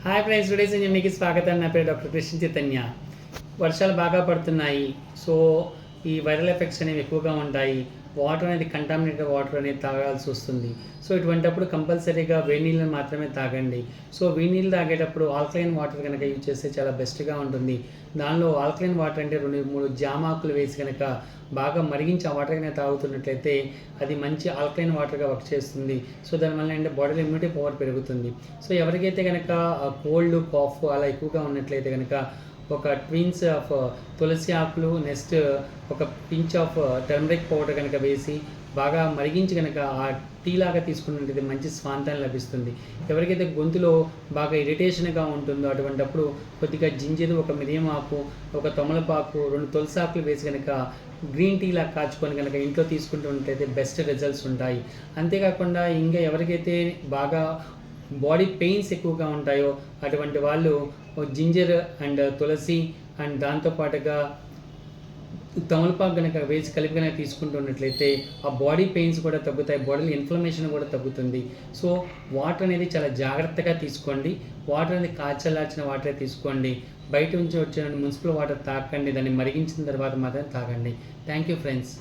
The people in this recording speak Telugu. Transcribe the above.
హాయ్ ఫ్రెండ్స్, టుడే మీకు స్వాగతం. నా పేరు డాక్టర్ కృష్ణ చైతన్య. వర్షాలు బాగా పడుతున్నాయి. సో ఈ వైరల్ ఎఫెక్ట్స్ అనేవి ఎక్కువగా ఉంటాయి. వాటర్ అనేది కంటామినేటెడ్ వాటర్ అనేది తాగాల్సి వస్తుంది. సో ఇటువంటప్పుడు కంపల్సరీగా వేడి నీళ్ళని మాత్రమే తాగండి. సో వేడి నీళ్ళు తాగేటప్పుడు ఆల్కలైన్ వాటర్ కనుక యూజ్ చేస్తే చాలా బెస్ట్గా ఉంటుంది. దానిలో ఆల్కలైన్ వాటర్ అంటే 2-3 జామాకులు వేసి కనుక బాగా మరిగించి ఆ వాటర్ కనుక తాగుతున్నట్లయితే అది మంచి ఆల్కలైన్ వాటర్గా వర్క్ చేస్తుంది. సో దానివల్ల అంటే బాడీలో ఇమ్యూనిటీ పవర్ పెరుగుతుంది. సో ఎవరికైతే కనుక కోల్డ్, కాఫ్ అలా ఎక్కువగా ఉన్నట్లయితే కనుక ఒక ట్విన్స్ ఆఫ్ తులసి ఆకులు, నెక్స్ట్ ఒక పించ్ ఆఫ్ టర్మరిక్ పౌడర్ కనుక వేసి బాగా మరిగించి కనుక ఆ టీ లాగా తీసుకున్నట్లయితే మంచి స్వాంతాన్ని లభిస్తుంది. ఎవరికైతే గొంతులో బాగా ఇరిటేషన్గా ఉంటుందో అటువంటప్పుడు కొద్దిగా జింజరు, ఒక మిరియం ఆకు, ఒక తమలపాకు, 2 తులసి ఆకులు వేసి కనుక గ్రీన్ టీ లాగా కాచుకొని కనుక ఇంట్లో తీసుకుంటున్నట్లయితే బెస్ట్ రిజల్ట్స్ ఉంటాయి. అంతేకాకుండా ఇంకా ఎవరికైతే బాగా బాడీ పెయిన్స్ ఎక్కువగా ఉంటాయో అటువంటి వాళ్ళు జింజర్ అండ్ తులసి అండ్ దాంతోపాటుగా తమలపాకు కనుక వేసి కలిపి కనుక తీసుకుంటున్నట్లయితే ఆ బాడీ పెయిన్స్ కూడా తగ్గుతాయి, బాడీలో ఇన్ఫ్లమేషన్ కూడా తగ్గుతుంది. సో వాటర్ అనేది చాలా జాగ్రత్తగా తీసుకోండి. వాటర్ అనేది కాచలార్చిన వాటరే తీసుకోండి. బయట నుంచి వచ్చిన మున్సిపల్ వాటర్ తాకండి. దాన్ని మరిగించిన తర్వాత మాత్రం తాగండి. Thank you friends.